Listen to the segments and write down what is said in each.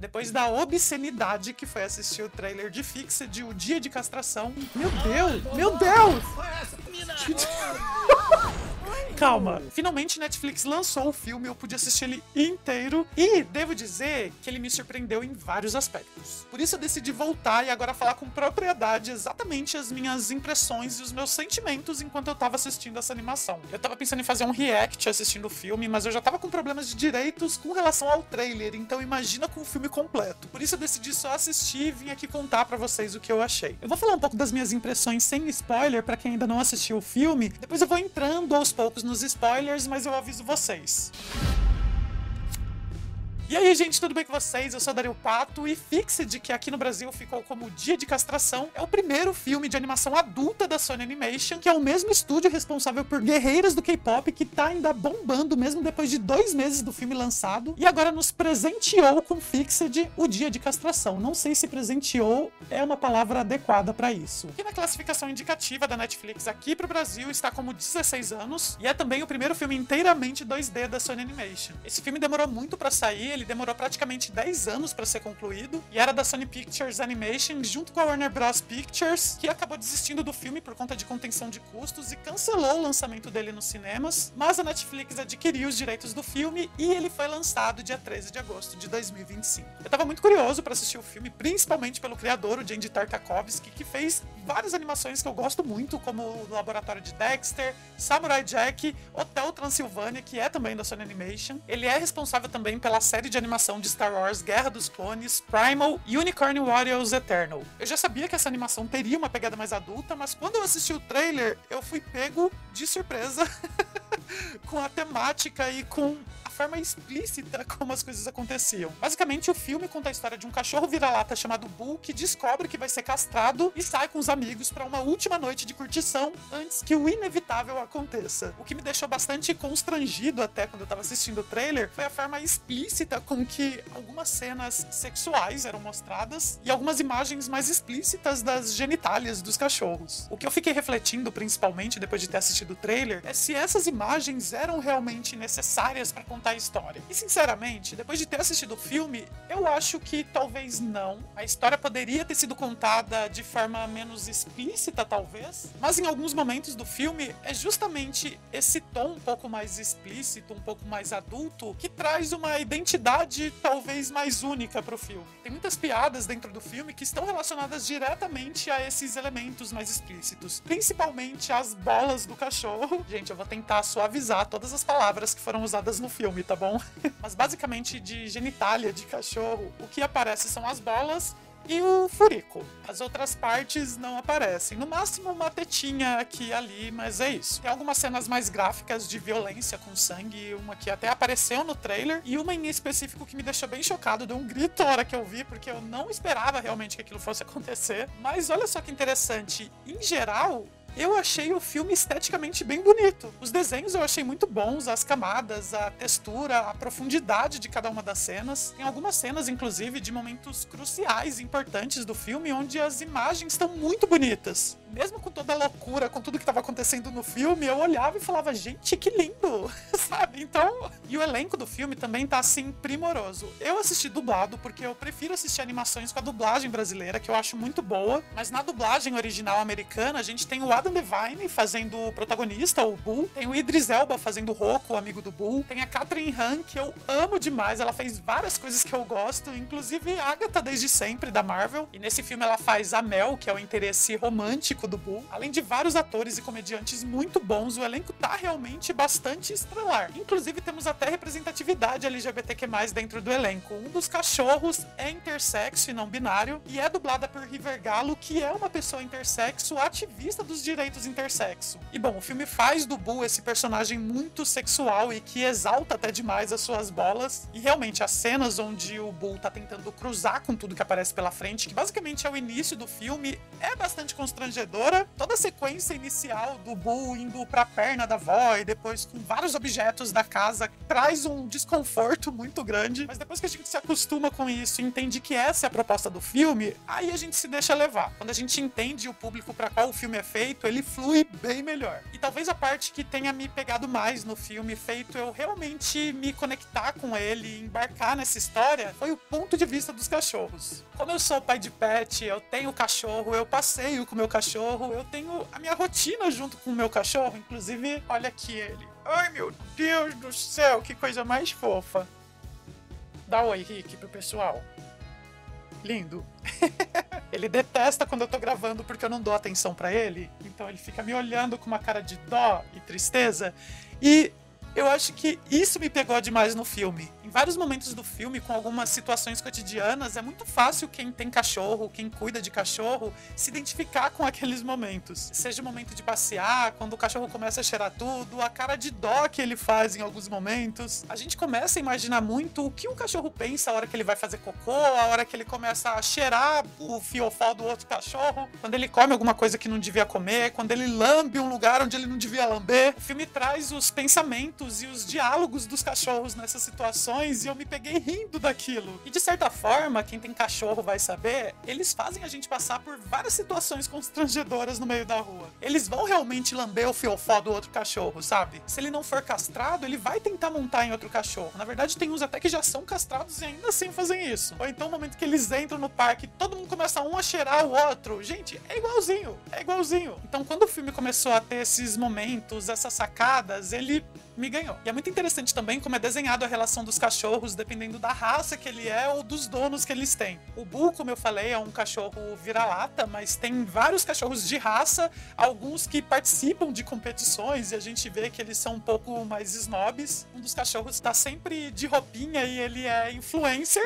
depois da obscenidade que foi assistir o trailer de Fixed, O Dia de Castração. Meu Deus! Meu Deus! Calma. Finalmente Netflix lançou o filme, eu pude assistir ele inteiro e devo dizer que ele me surpreendeu em vários aspectos. Por isso eu decidi voltar e agora falar com propriedade exatamente as minhas impressões e os meus sentimentos enquanto eu tava assistindo essa animação. Eu tava pensando em fazer um react assistindo o filme, mas eu já tava com problemas de direitos com relação ao trailer, então imagina com o filme completo. Por isso eu decidi só assistir e vim aqui contar pra vocês o que eu achei. Eu vou falar um pouco das minhas impressões sem spoiler pra quem ainda não assistiu o filme, depois eu vou entrando aos poucos nos spoilers, mas eu aviso vocês. E aí, gente, tudo bem com vocês? Eu sou a Dario Pato e Fixed, que aqui no Brasil ficou como Dia de Castração, é o primeiro filme de animação adulta da Sony Animation, que é o mesmo estúdio responsável por Guerreiras do K-Pop, que tá ainda bombando mesmo depois de 2 meses do filme lançado, e agora nos presenteou com Fixed, O Dia de Castração. Não sei se presenteou é uma palavra adequada pra isso. E na classificação indicativa da Netflix aqui pro Brasil está como 16 anos, e é também o primeiro filme inteiramente 2D da Sony Animation. Esse filme demorou muito pra sair, ele demorou praticamente 10 anos para ser concluído e era da Sony Pictures Animation junto com a Warner Bros. Pictures, que acabou desistindo do filme por conta de contenção de custos e cancelou o lançamento dele nos cinemas, mas a Netflix adquiriu os direitos do filme e ele foi lançado dia 13 de agosto de 2025. Eu tava muito curioso para assistir o filme, principalmente pelo criador, o Genndy Tartakovsky, que fez várias animações que eu gosto muito, como o Laboratório de Dexter, Samurai Jack, Hotel Transilvânia, que é também da Sony Animation. Ele é responsável também pela série de animação de Star Wars Guerra dos Clones, Primal e Unicorn Warriors Eternal. Eu já sabia que essa animação teria uma pegada mais adulta, mas quando eu assisti o trailer, eu fui pego de surpresa com a temática e com a forma explícita como as coisas aconteciam. Basicamente, o filme conta a história de um cachorro vira-lata chamado Bull que descobre que vai ser castrado e sai com os amigos para uma última noite de curtição antes que o inevitável aconteça. O que me deixou bastante constrangido até quando eu tava assistindo o trailer foi a forma explícita com que algumas cenas sexuais eram mostradas e algumas imagens mais explícitas das genitálias dos cachorros. O que eu fiquei refletindo, principalmente depois de ter assistido o trailer, é se essas imagens eram realmente necessárias para contar a história. E sinceramente, depois de ter assistido o filme, eu acho que talvez não. A história poderia ter sido contada de forma menos explícita, talvez, mas em alguns momentos do filme é justamente esse tom um pouco mais explícito, um pouco mais adulto, que traz uma identidade talvez mais única pro filme. Tem muitas piadas dentro do filme que estão relacionadas diretamente a esses elementos mais explícitos, principalmente as bolas do cachorro. Gente, eu vou tentar suavizar todas as palavras que foram usadas no filme, tá bom? Mas basicamente de genitália de cachorro, o que aparece são as bolas e o furico. As outras partes não aparecem. No máximo uma tetinha aqui e ali, mas é isso. Tem algumas cenas mais gráficas de violência com sangue, uma que até apareceu no trailer, e uma em específico que me deixou bem chocado, deu um grito na hora que eu vi, porque eu não esperava realmente que aquilo fosse acontecer. Mas olha só que interessante, em geral, eu achei o filme esteticamente bem bonito. Os desenhos eu achei muito bons, as camadas, a textura, a profundidade de cada uma das cenas. Tem algumas cenas, inclusive, de momentos cruciais e importantes do filme, onde as imagens estão muito bonitas. Mesmo com toda a loucura, com tudo que estava acontecendo no filme, eu olhava e falava, gente, que lindo, sabe? Então, e o elenco do filme também tá, assim, primoroso. Eu assisti dublado, porque eu prefiro assistir animações com a dublagem brasileira, que eu acho muito boa, mas na dublagem original americana, a gente tem o Adam Devine fazendo o protagonista, o Bull, tem o Idris Elba fazendo o Rocco, o amigo do Bull, tem a Kathryn Hahn, que eu amo demais, ela fez várias coisas que eu gosto, inclusive Agatha desde sempre, da Marvel, e nesse filme ela faz a Mel, que é o interesse romântico do Bull, além de vários atores e comediantes muito bons, o elenco tá realmente bastante estrelar. Inclusive temos até representatividade LGBTQ+, dentro do elenco. Um dos cachorros é intersexo e não binário, e é dublada por River Galo, que é uma pessoa intersexo, ativista dos direitos intersexo. E bom, o filme faz do Bull esse personagem muito sexual e que exalta até demais as suas bolas, e realmente as cenas onde o Bull tá tentando cruzar com tudo que aparece pela frente, que basicamente é o início do filme, é bastante constrangedor. Toda a sequência inicial do Bull indo pra perna da avó e depois com vários objetos da casa traz um desconforto muito grande, mas depois que a gente se acostuma com isso e entende que essa é a proposta do filme, aí a gente se deixa levar. Quando a gente entende o público pra qual o filme é feito, feito, ele flui bem melhor. E talvez a parte que tenha me pegado mais no filme, feito eu realmente me conectar com ele, embarcar nessa história, foi o ponto de vista dos cachorros. Como eu sou pai de pet, eu tenho cachorro, eu passeio com o meu cachorro, eu tenho a minha rotina junto com o meu cachorro, inclusive, olha aqui ele. Ai, meu Deus do céu, que coisa mais fofa. Dá oi, Rick, pro pessoal. Lindo. Ele detesta quando eu tô gravando porque eu não dou atenção pra ele. Então ele fica me olhando com uma cara de dó e tristeza. E eu acho que isso me pegou demais no filme. Em vários momentos do filme, com algumas situações cotidianas, é muito fácil quem tem cachorro, quem cuida de cachorro, se identificar com aqueles momentos. Seja o momento de passear, quando o cachorro começa a cheirar tudo, a cara de dó que ele faz em alguns momentos. A gente começa a imaginar muito o que o cachorro pensa a hora que ele vai fazer cocô, a hora que ele começa a cheirar o fiofó do outro cachorro, quando ele come alguma coisa que não devia comer, quando ele lambe um lugar onde ele não devia lamber. O filme traz os pensamentos e os diálogos dos cachorros nessas situações e eu me peguei rindo daquilo. E de certa forma, quem tem cachorro vai saber, eles fazem a gente passar por várias situações constrangedoras no meio da rua. Eles vão realmente lamber o fiofó do outro cachorro, sabe? Se ele não for castrado, ele vai tentar montar em outro cachorro. Na verdade, tem uns até que já são castrados e ainda assim fazem isso. Ou então, no momento que eles entram no parque, todo mundo começa um a cheirar o outro. Gente, é igualzinho. É igualzinho. Então, quando o filme começou a ter esses momentos, essas sacadas, ele me ganhou. E é muito interessante também como é desenhado a relação dos cachorros, dependendo da raça que ele é ou dos donos que eles têm. O Bull, como eu falei, é um cachorro vira-lata, mas tem vários cachorros de raça, alguns que participam de competições e a gente vê que eles são um pouco mais snobs. Um dos cachorros tá sempre de roupinha e ele é influencer.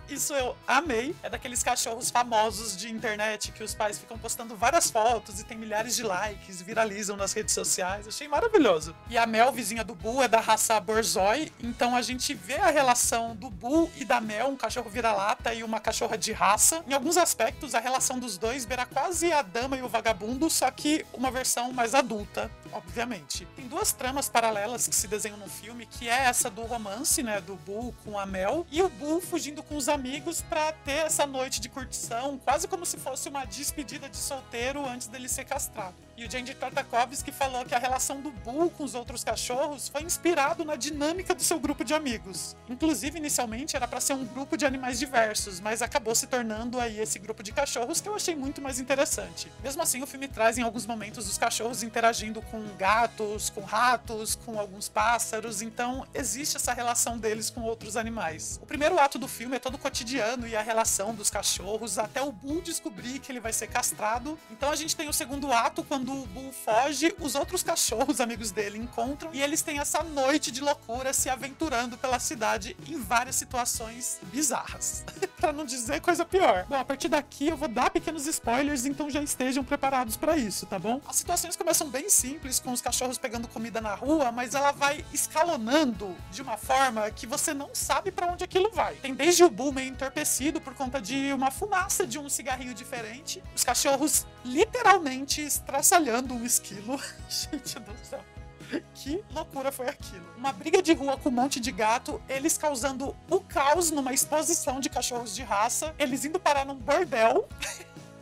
Isso eu amei. É daqueles cachorros famosos de internet que os pais ficam postando várias fotos e tem milhares de likes, viralizam nas redes sociais. Achei maravilhoso. E a Mel, vizinha do Bull, é da raça Borzoi. Então a gente vê a relação do Bull e da Mel, um cachorro vira-lata e uma cachorra de raça. Em alguns aspectos, a relação dos dois beira quase a dama e o vagabundo, só que uma versão mais adulta, obviamente. Tem duas tramas paralelas que se desenham no filme, que é essa do romance, né, do Bull com a Mel, e o Bull fugindo com os amigos pra ter essa noite de curtição, quase como se fosse uma despedida de solteiro antes dele ser castrado. E o Jandy Tartakovsky falou que a relação do Bull com os outros cachorros foi inspirado na dinâmica do seu grupo de amigos. Inclusive, inicialmente era pra ser um grupo de animais diversos, mas acabou se tornando aí esse grupo de cachorros que eu achei muito mais interessante. Mesmo assim, o filme traz em alguns momentos os cachorros interagindo com gatos, com ratos, com alguns pássaros, então existe essa relação deles com outros animais. O primeiro ato do filme é todo cotidiano e a relação dos cachorros até o Bull descobrir que ele vai ser castrado. Então a gente tem o segundo ato, quando o Bull foge, os outros cachorros amigos dele encontram e eles têm essa noite de loucura se aventurando pela cidade em várias situações bizarras. Pra não dizer coisa pior. Bom, a partir daqui eu vou dar pequenos spoilers, então já estejam preparados pra isso, tá bom? As situações começam bem simples, com os cachorros pegando comida na rua, mas ela vai escalonando de uma forma que você não sabe pra onde aquilo vai. Tem desde o Bull meio entorpecido por conta de uma fumaça de um cigarrinho diferente, os cachorros literalmente estraçalhando um esquilo. Gente do céu. Que loucura foi aquilo. Uma briga de rua com um monte de gato, eles causando o caos numa exposição de cachorros de raça, eles indo parar num bordel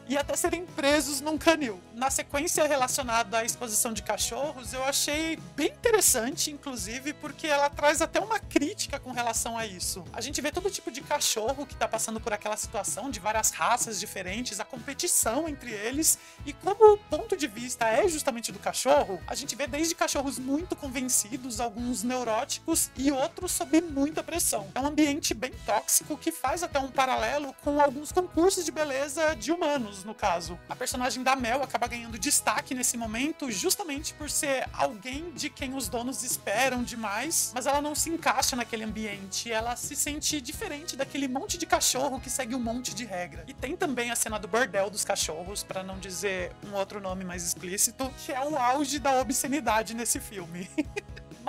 e até serem presos num canil. Na sequência relacionada à exposição de cachorros, eu achei bem interessante, inclusive, porque ela traz até uma crítica com relação a isso. A gente vê todo tipo de cachorro que tá passando por aquela situação, de várias raças diferentes, a competição entre eles, e como o ponto de vista é justamente do cachorro, a gente vê desde cachorros muito convencidos, alguns neuróticos e outros sob muita pressão. É um ambiente bem tóxico que faz até um paralelo com alguns concursos de beleza de humanos, no caso. A personagem da Mel acaba ganhando destaque nesse momento justamente por ser alguém de quem os donos esperam demais, mas ela não se encaixa naquele ambiente, ela se sente diferente daquele monte de cachorro que segue um monte de regra. E tem também a cena do bordel dos cachorros, pra não dizer um outro nome mais explícito, que é o auge da obscenidade nesse filme.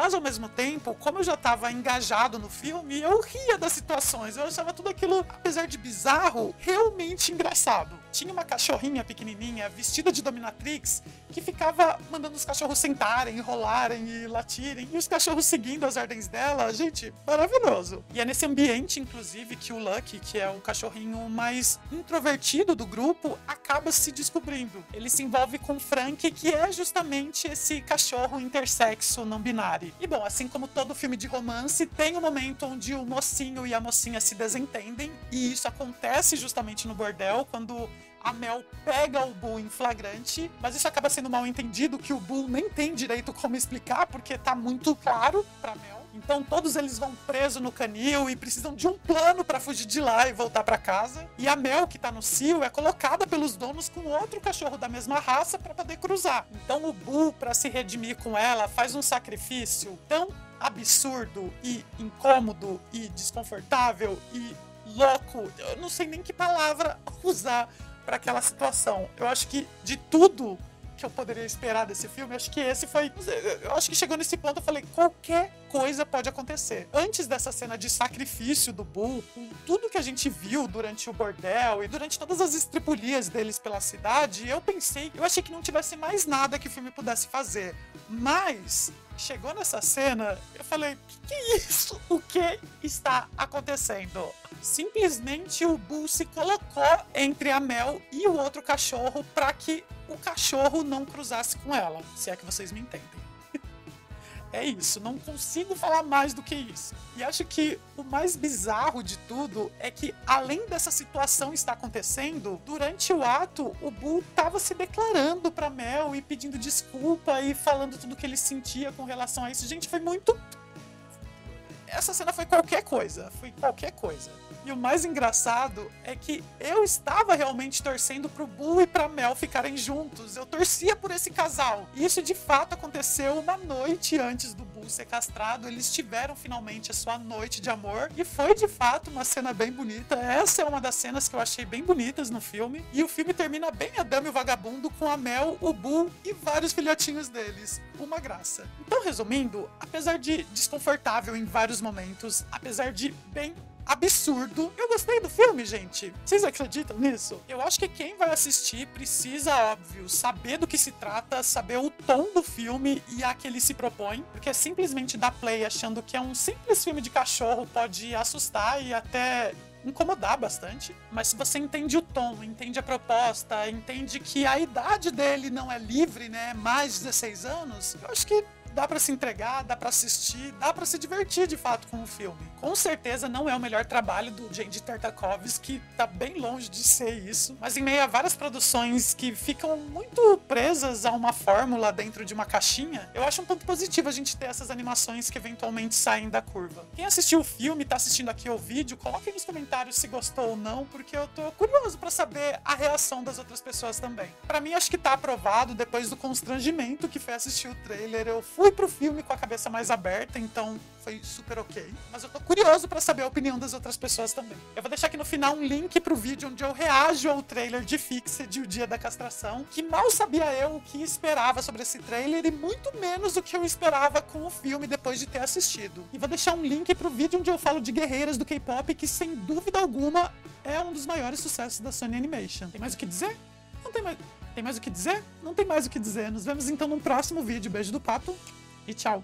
Mas, ao mesmo tempo, como eu já tava engajado no filme, eu ria das situações. Eu achava tudo aquilo, apesar de bizarro, realmente engraçado. Tinha uma cachorrinha pequenininha, vestida de dominatrix, que ficava mandando os cachorros sentarem, enrolarem e latirem. E os cachorros seguindo as ordens dela. Gente, maravilhoso. E é nesse ambiente, inclusive, que o Lucky, que é o cachorrinho mais introvertido do grupo, acaba se descobrindo. Ele se envolve com Frank, que é justamente esse cachorro intersexo não binário. E bom, assim como todo filme de romance, tem um momento onde o mocinho e a mocinha se desentendem. E isso acontece justamente no bordel, quando a Mel pega o Boo em flagrante, mas isso acaba sendo mal entendido, que o Boo nem tem direito como explicar, porque tá muito claro pra Mel. Então todos eles vão presos no canil e precisam de um plano pra fugir de lá e voltar pra casa. E a Mel, que tá no cio, é colocada pelos donos com outro cachorro da mesma raça pra poder cruzar. Então o Boo, pra se redimir com ela, faz um sacrifício tão absurdo e incômodo e desconfortável e louco. Eu não sei nem que palavra usar para aquela situação. Eu acho que de tudo que eu poderia esperar desse filme, acho que esse foi... Eu acho que chegou nesse ponto, eu falei, qualquer coisa pode acontecer. Antes dessa cena de sacrifício do Boo, com tudo que a gente viu durante o bordel e durante todas as estripulias deles pela cidade, eu achei que não tivesse mais nada que o filme pudesse fazer. Mas chegou nessa cena, eu falei, que é isso? O que está acontecendo? Simplesmente o Boo se colocou entre a Mel e o outro cachorro para que o cachorro não cruzasse com ela, se é que vocês me entendem. É isso, não consigo falar mais do que isso. E acho que o mais bizarro de tudo é que, além dessa situação estar acontecendo, durante o ato, o Boo tava se declarando pra Mel e pedindo desculpa e falando tudo que ele sentia com relação a isso. Gente, foi muito... Essa cena foi qualquer coisa, E o mais engraçado é que eu estava realmente torcendo pro Boo e pra Mel ficarem juntos. Eu torcia por esse casal. E isso de fato aconteceu uma noite antes do Boo ser castrado. Eles tiveram finalmente a sua noite de amor. E foi de fato uma cena bem bonita. Essa é uma das cenas que eu achei bem bonitas no filme. E o filme termina bem a Dama e o Vagabundo com a Mel, o Boo e vários filhotinhos deles. Uma graça. Então, resumindo, apesar de desconfortável em vários momentos, apesar de bem absurdo, eu gostei do filme, gente. Vocês acreditam nisso? Eu acho que quem vai assistir precisa, óbvio, saber do que se trata, saber o tom do filme e a que ele se propõe, porque simplesmente dar play achando que é um simples filme de cachorro pode assustar e até incomodar bastante, mas se você entende o tom, entende a proposta, entende que a idade dele não é livre, né, mais de 16 anos, eu acho que dá pra se entregar, dá pra assistir, dá pra se divertir de fato com o filme. Com certeza não é o melhor trabalho do Genndy Tartakovsky, que tá bem longe de ser isso, mas em meio a várias produções que ficam muito presas a uma fórmula dentro de uma caixinha, eu acho um ponto positivo a gente ter essas animações que eventualmente saem da curva. Quem assistiu o filme, tá assistindo aqui o vídeo, coloque aí nos comentários se gostou ou não, porque eu tô curioso pra saber a reação das outras pessoas também. Pra mim, acho que tá aprovado depois do constrangimento que foi assistir o trailer. Eu fui pro filme com a cabeça mais aberta, então foi super ok. Mas eu tô curioso pra saber a opinião das outras pessoas também. Eu vou deixar aqui no final um link pro vídeo onde eu reajo ao trailer de Fixed, o Dia da Castração, que mal sabia eu o que esperava sobre esse trailer e muito menos o que eu esperava com o filme depois de ter assistido. E vou deixar um link pro vídeo onde eu falo de guerreiras do K-pop, que sem dúvida alguma é um dos maiores sucessos da Sony Animation. Tem mais o que dizer? Não tem mais. Tem mais o que dizer? Não tem mais o que dizer. Nos vemos então num próximo vídeo. Beijo do papo e tchau.